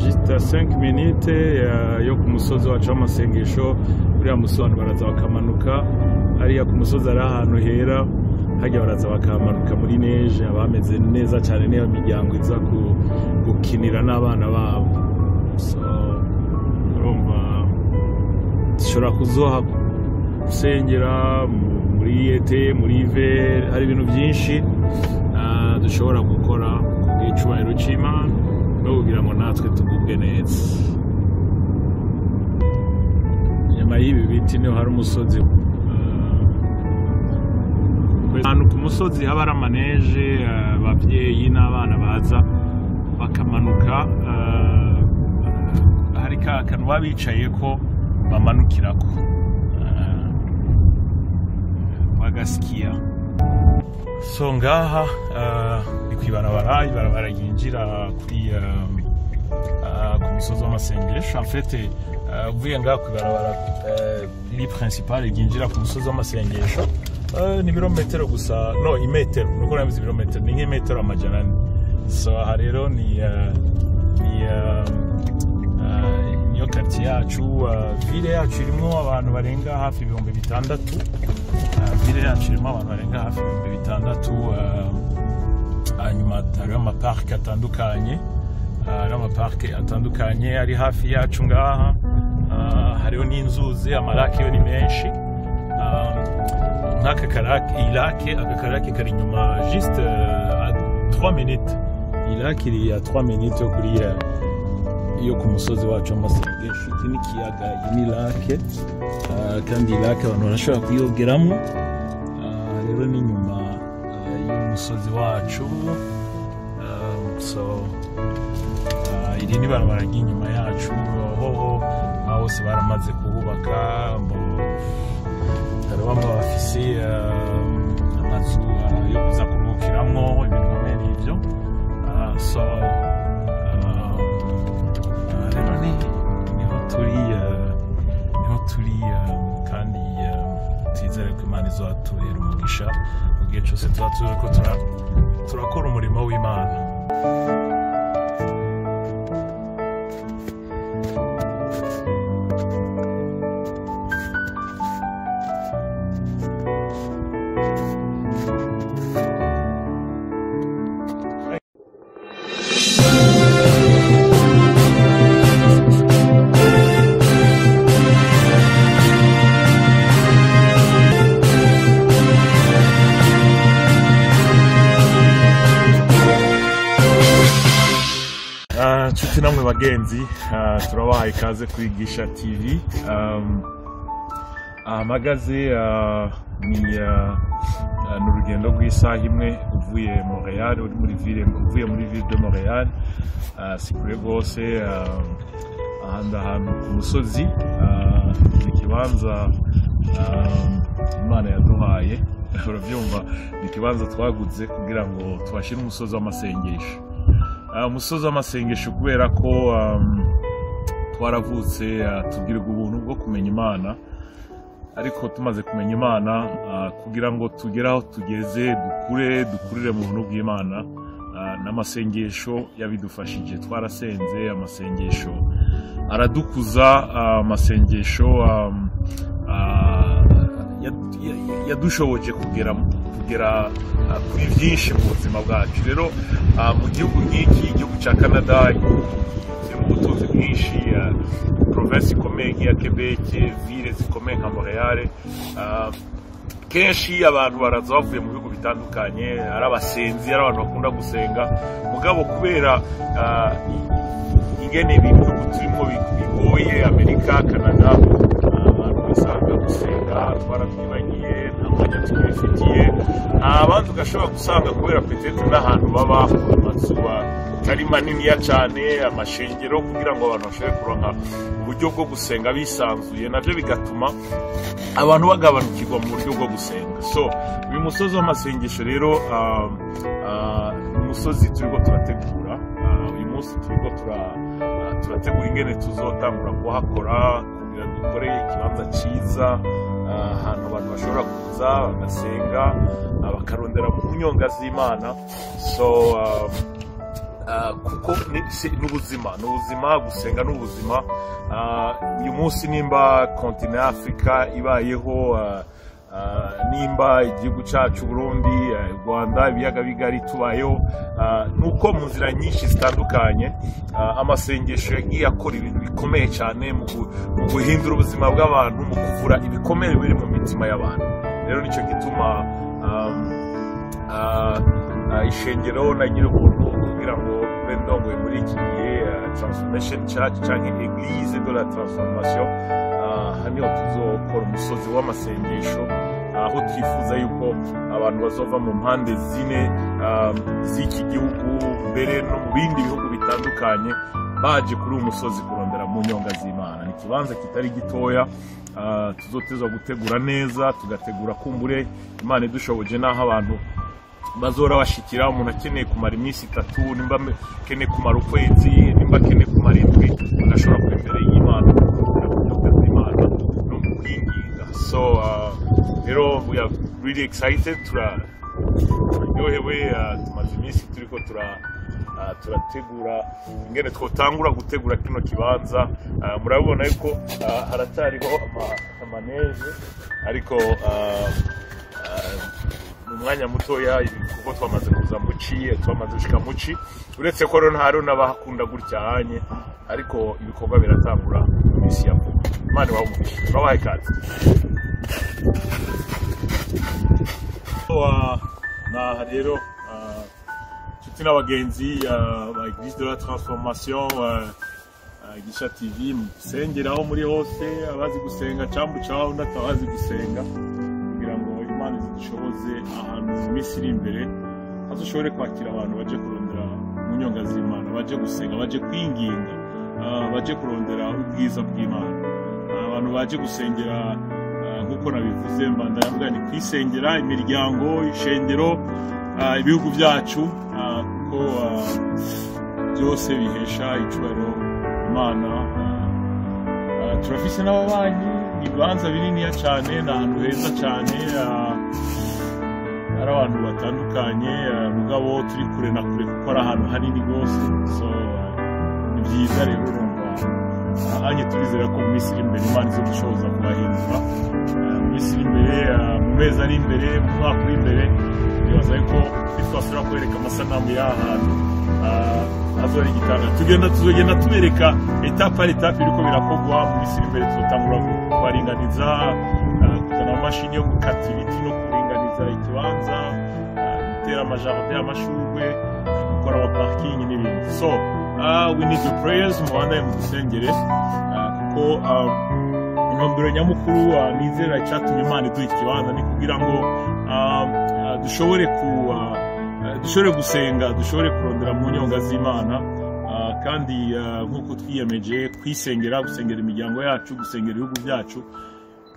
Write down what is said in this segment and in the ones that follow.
juste 5 minutes yo ku musozi wacu w'amasengesho uriya musozi baraza bakamanuka hariya ku musozi ari ahantu hera hajya baraza bakamanuka muri neje abameze neza cyane niyo miryango iza gukinira n'abana babo. So urumva dushobora kuzoha gusengera muri ete muri ive hari ibintu byinshi dushobora gukora icyubahiro cy'Imana no kugira ngo natwe tugubwe neza. Nyuma y'ibi biti niho hari umusozi ahantu ku musozi haba ari amaneje ababyeyi n'abana baza bakamanuka hari ka kantu baba bicaye ko bamanukirako bagasikiya. So ngaha ni kwibarabara yinjira kuri ku misozi w'amasengesho. En fait uvuye ngaha kwibarabara li principal yinjira ku musozi w'amasengesho ni birometero gusa, no imetero nuko nabizi ibirometero ni nk'imetero amajana ane. So aha rero ni niyo quartier yacu, ville yacu irimo abantu barenga hafi 6,000. Ville yacu irimo abantu barenga hafi 6,000. Hanyuma hari amaparke atandukanye ari hafi yacu ngaha. Hariho n'inzuzi, amarake yo ni menshi. Nk'aka karake kari inyuma juste à 3 minutes. Irake iri à 3 minutes yo kuri iyo ku musozi wacu w'amasengesho. Iki ni ikiyaga, iyi ni lake kandi lake abantu barashobora kuyogeramo. Rero ni inyuma y'umusozi wacu. So iri ni barabara ry'inyuma yacu hoho hose baramaze kuhubaka. Hari bamwe bafise amazu yo kuza kuruhukiramwo ibintu bimwe n'ibyo. So rero niho turi kandi twizere ko Imana izoturera umugisha mu gihe cyose tuba turiko turakora umurimo w'Imana. Nshuti namwe bagenzi, turabahaye ikaze kuri Gisha TV. Magaze ni urugendo rw'isaha imwe uvuye Montreal, uvuye muri ville de Montreal. Si kure rwose, ahantu ku musozi, ikibanza Imana yaduhaye. Urabyumva, ni ikibanza twaguze kugira ngo tubashire umusozi w'amasengesho. Umusozi w'amasengesho kubera ko twaravutse tugirirwa ubuntu bwo kumenya Imana, ariko tumaze kumenya Imana kugira ngo tugere aho tugeze dukurire mu buntu bw'Imana, n'amasengesho yabidufashije. Twarasenze, amasengesho aradukuza, amasengesho yadushoboje kugera kuri byinshi mu buzima bwacu. Rero mu gihugu nk'iki, igihugu cya Canada kirimo ubutunzi bwinshi, province ikomeye nk'iya Quebec, ville zikomeye nka Montreal, kenshi abantu baraza bavuye mu bihugu bitandukanye, ari abasenzi, ari abantu bakunda gusenga. Mugabo kubera ingene ibintu turimo bigoye, Amerika, Canada, abantu basanga gusenga twarabyibagiye, nta mwanya tubifitiye. Abandi ugashobora gusanga kubera petete n'ahantu baba amazu atari maniniya cyane, amashengero, kugira ngo abantu bashobore kuronka uburyo bwo gusenga bisanzuye, nabyo bigatuma abantu bagabanukirwa mu buryo bwo gusenga. So uyu musozi w'amasengesho rero umusozi turiko turategura. Uyu munsi turiko turategura ingene tuzotangura kuhakora kugira dukore ikibanza cyiza, ahantu abantu bashobora kuza bagasenga, bakarondera mu nyonga z'Imana. So kuko ni ubuzima gusenga ni ubuzima. Uyu munsi nimba kontinent ya Afurika ibayeho, nimba igihugu cyacu Burundi, Rwanda, ibiyaga bigari tubayeho, nuko mu nzira nyinshi zitandukanye amasengesho yagiye akora ibintu bikomeye cyane mu guhindura ubuzima bw'abantu, mu kuvura ibikomere biri mu mitima y'abantu. Rero nicyo gituma ishengero na nyir'ubuntu kugira ngo bendongoye muri iki gihe Transformation Church cyangwa Eglise de la Transformation, hano tuzokora umusozi w'amasengesho, aho twifuza yuko abantu bazova mu mpande zine z'iki gihugu, mbere no mu bindi bihugu bitandukanye, baje kuri uyu musozi kurondera mu nyonga z'Imana. Ni ikibanza kitari gitoya, tuzotezwa gutegura neza, tugategura kumbure Imana idushoboje n'aho abantu bazora bashikira. Umuntu akeneye kumara iminsi 3, nimba akeneye kumara ukwezi, nimba akeneye kumara indwi, agashobora kwemera y'Imana Imana no mu kwinginga. So rero we are really excited, turaryohewe, tumaze iminsi turiko turategura ingene twotangura gutegura kino kibanza. Murabona yuko haratariho amaneje, ariko umwanya mutoya kuko twamaze kuza muci, twamaze gushika muci, uretse ko rero ntari n'abakunda gutya hanye, ariko ibikorwa biratangura mu minsi ya vuba. Imana wawumugisha, babaye kazi. Na rero nshuti n'abagenzi ba Eglise de la Transformation, Gisha TV, musengeraho muri hose, abazi gusenga cambu caho ndatabazi gusenga, kugira ngo Imana zidushoboze ahantu mu minsi iri imbere hazoshobore kwakira abantu baje kurondera mu nyonga z'Imana, baje gusenga, baje kwinginga, baje kurondera ubwiza bw'Imana, abantu baje gusengera nkuko nabivuze mbandanya ni kwisengera imiryango, ishengero, ibihugu byacu, kuko byose bihesha icubahiro Imana. Turafise n'ababanyi, ibibanza bininiya cyane, n'ahantu heza cyane, hari abantu batandukanye, mugabo turi kure na kure kuko ari ahantu hanini rwose. So ni byiza rero urumva hanye turizera ko mu minsi iri imbere Imana izodushoboza kubahindura, mu minsi iri imbere, mu mezi ari imbere, mu mwaka uri imbere. Nibaza yuko twasubira kwereka amasanamu y'ahantu azora igitanga, tuzogenda tubereka etape biriko birakorwa. Mu minsi iri imbere tuzotangura kubaringaniza, kuzana amamashini yo gukata ibiti no kuringaniza ikibanza, gutera amajardin y'amashurwe, gukora amaparking n'ibindi. So we need your prayers, mubandanye mudusengere, kuko intumbero nyamukuru nizera icyatumye Imana iduha ikibanza ni kugira ngo dushobore gusenga, dushobore kurondera mu nyonga z'Imana, kandi nk'uko twiyemeje kwisengera, gusengera imiryango yacu, gusengera ibihugu byacu.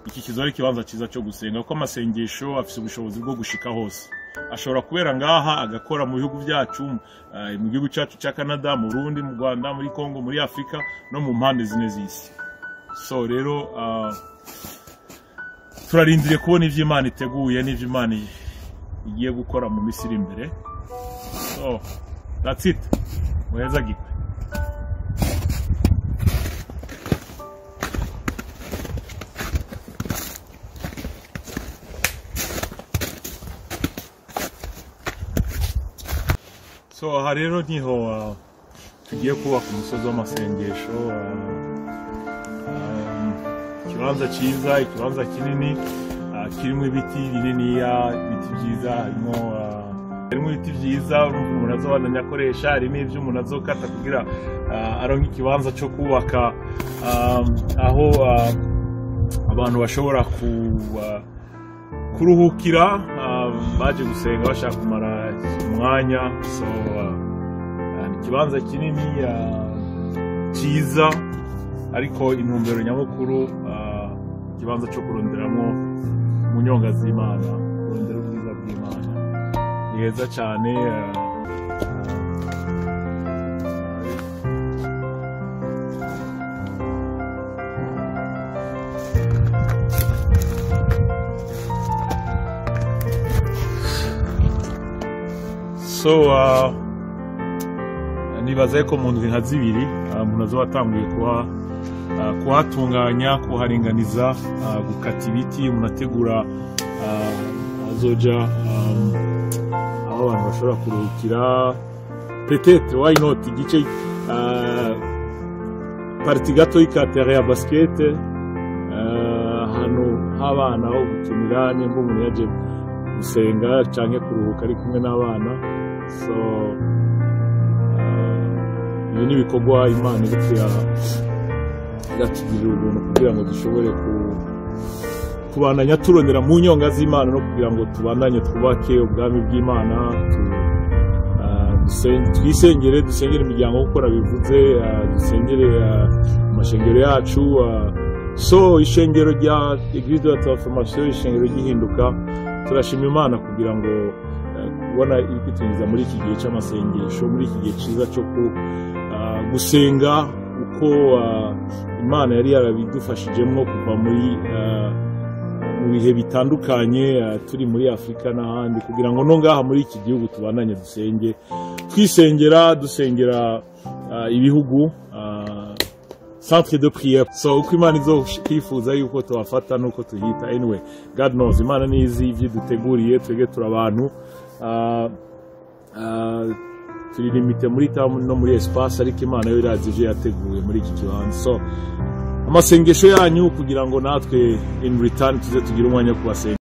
Iki kizoba ari ikibanza cyiza cyo gusenga, kuko amasengesho afite ubushobozi bwo gushika hose. Ashobora kubera ngaha agakora mu bihugu byacu, mu gihugu cyacu cya Canada, mu Burundi, mu Rwanda, muri Congo, muri Afrika, no mu mpande zine z'isi. So rero turarindiriye kubona ivyo Imana iteguye n'ivyo Imana igiye gukora mu minsi iri imbere. So that's it. Muheza gikwe. So aha rero niho tugiye kubaka umusozi w'amasengesho, ikibanza cyiza, ikibanza kinini, kirimo ibiti bininiya, ibiti byiza, harimo ibiti byiza umuntu azobandanya akoresha, hari n'ibyo umuntu azokata kugira aronke ikibanza cyo kubaka, aho abantu bashobora kuruhukira, baje gusenga bashaka kumara umwanya. So ikibanza kinini cyiza, ariko intumbero nyamukuru ikibanza cyo kuronderamo mu nyonga z'Imana, kurondera ubwiza bw'Imana. Ni heza cyane. So nibaza ko mu ndwi nka zibiri umuntu azoba atanguye kuhatunganya, kuharinganiza, gukata ibiti, umuntu ategura azoja aho abantu bashobora kuruhukira, peut-être why not igice parti gato y'ikatere ya basket, ahantu h'abana ho gukinira nimba umuntu yaje gusenga canke kuruhuka ari kumwe n'abana. So ibi ni ibikorwa Imana iriko iratugirira ubuntu kugira ngo dushobore kubandanya turondera mu nyonga z'Imana no kugira ngo tubandanye twubake ubwami bw'Imana, dusengere imiryango gukora bivuze, dusengere amashengero yacu. So ishengero rya Église de la Transformation, ishengero ry'ihinduka, turashima Imana kugira ngo kubona ibitwinjiza muri iki gihe cy'amasengesho, muri iki gihe cyiza cyo gusenga uko Imana yari yarabidufashijemo kuva mu bihe bitandukanye turi muri Afurika n'ahandi, kugira ngo no ngaha muri iki gihugu tubandanye dusenge, dusengera ibihugu, centre de prière. So uko Imana izokwifuza yuko tubafata nuko tuhita, anyway God knows, Imana nizi ivyo duteguriye, twege turi abantu turi limite muri tamu no muri espace, ariko Imana yo irazi ivyo yateguye muri iki kibanza. So amasengesho yanyu kugira ngo natwe in return tuze tugira umwanya wo kubasenga.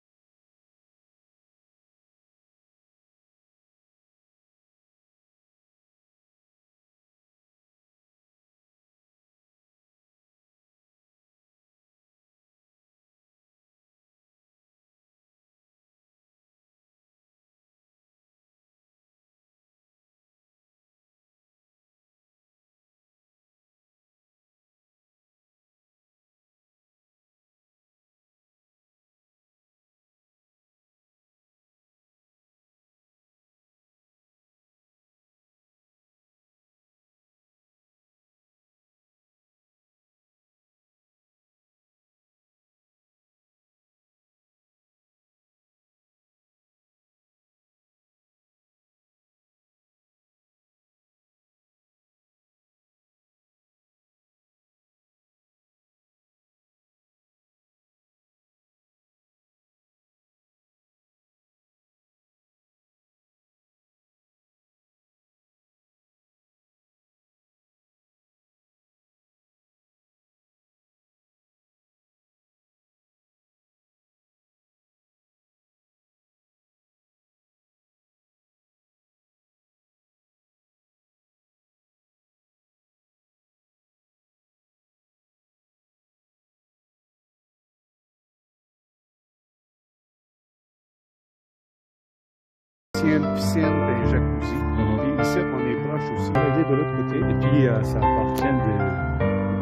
Il y a une piscine et un jacuzzi. Puis ici, on est proche aussi. On est de l'autre côté, et puis ça appartient au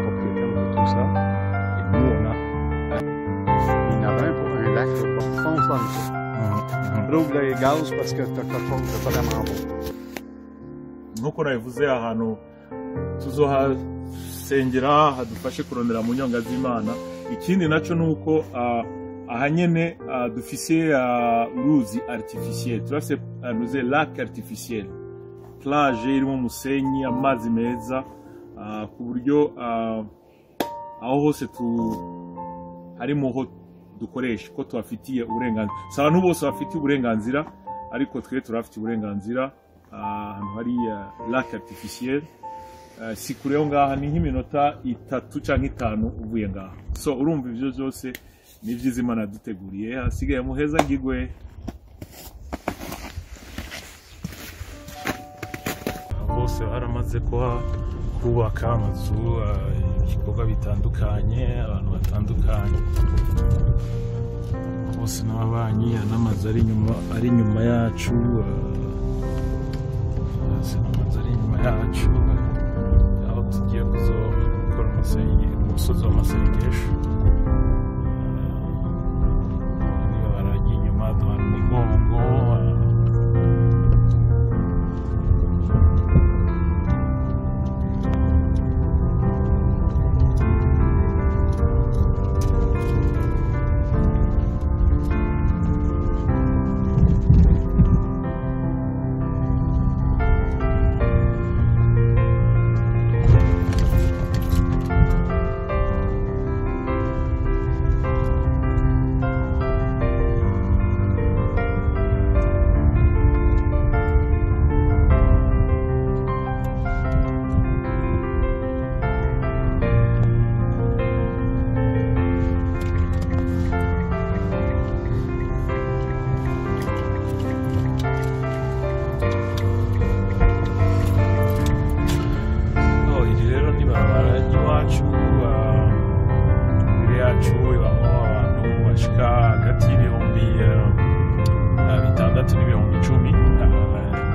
propriétaire de tout ça. Et nous, on a. Il y en avait un pour un lac, là, fonce dans le feu. Rouvre les gaz parce que t'as quelque chose de vraiment bon. Nkuko nabivuze, ahantu tuzohasengera hadufashe kurondera mu nyonga z'Imana. Ikindi naco nuko ahanyene dufise uruzi artificiel, turafise nuze lac artificiel, plage irimo umusenyi, amazi meza, ku buryo aho hose harimo ho dukoresha ko tubafitiye uburenganzira. Si abantu bose bafitiye uburenganzira, ariko twe turafite uburenganzira. Ahantu hari lac artificiel, si kureho ngaha ni nk'iminota 3 canke 5 uvuye ngaha. So urumva ivyo byose ni byiza Imana yaduteguriye, hasigaye muheza ngigwe. Bose baramaze kubaka amazu, ibikorwa bitandukanye, abantu batandukanye, bose n'ababanyi, n'amazu ari inyuma yacu, aho tugiye gukora umusozi w'amasengesho.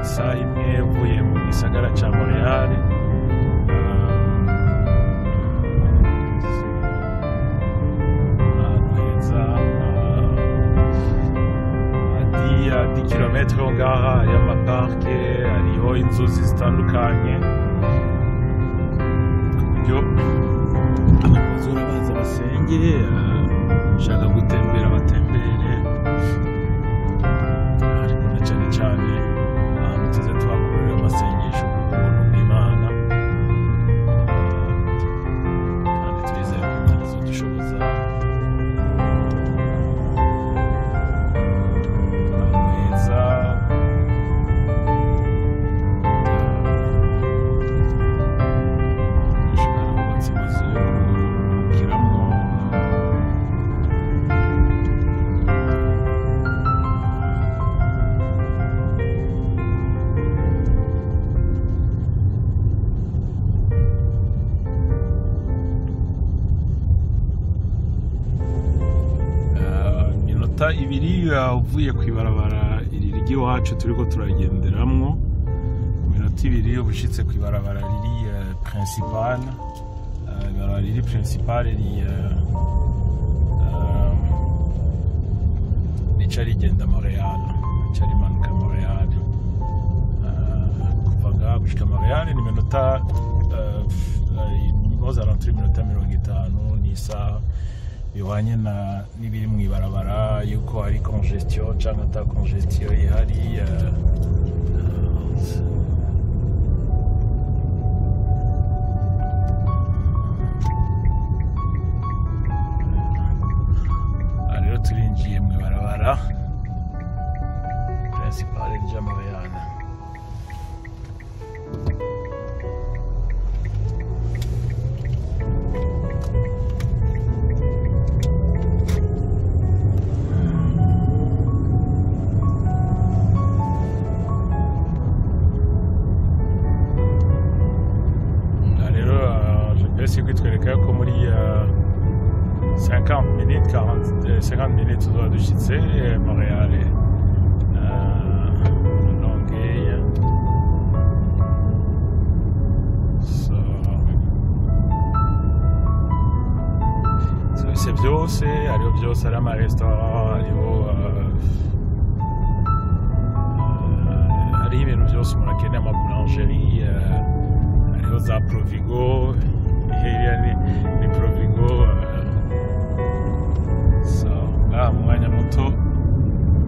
isaha imwe uvuye mu gisagara ca Montreal. Di kilometri ho ngaha hariho amaparke, hariho inzuzi zitandukanye ku buryo abazura baza basenge, ushaka gutembera batembere, ariko na cane cane ahantu tuze tuhakorera amasengesho ku buntu bw'Imana, kandi turizeye ko Imana izodushoboza ibiri uvuye kwibarabara iri ry'iwacu turiko turagenderamwo. Iminota ibiri ubushitse kwibarabara riri principal, ibarabara riri principal rica rigenda Montreal, rica rimanuka Montreal. Kuva ngaha gushika Montreal ni iminota mpuzanaturi iminota 50 n'isaha, bihwanye n'ibiri mw'ibarabara yuko hari congestion canke ata congestion ihari. Rero turinjiye mw'ibarabara principal rya Montreal. Kwitwereka ko muri 50 minutes tuzoba dushitse Montreal, Longueuil. So byose hariho byose, hari amaresitora, hariho ibintu byose umuntu akeneye, amaboulangerie, hariho za Provigo. Ni Provigo. So ngaha mu mwanya muto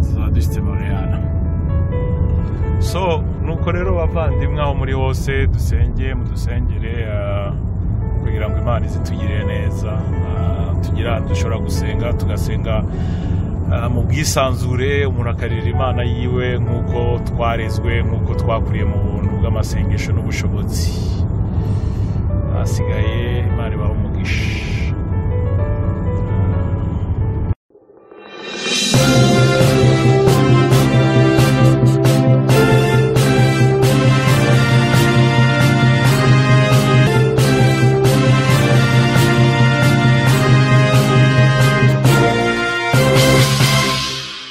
tuzaba dushitse Montreal. So nuko rero bavandimwe aho muri hose dusenge, mudusengere kugira ngo Imana izitugirire neza, tugira dushobora gusenga, tugasenga mu bwisanzure, umuntu akarira Imana yiwe nk'uko twarezwe, nk'uko twakuriye mu buntu bw'amasengesho n'ubushobozi. Asigaye Imana ibahe umugisha.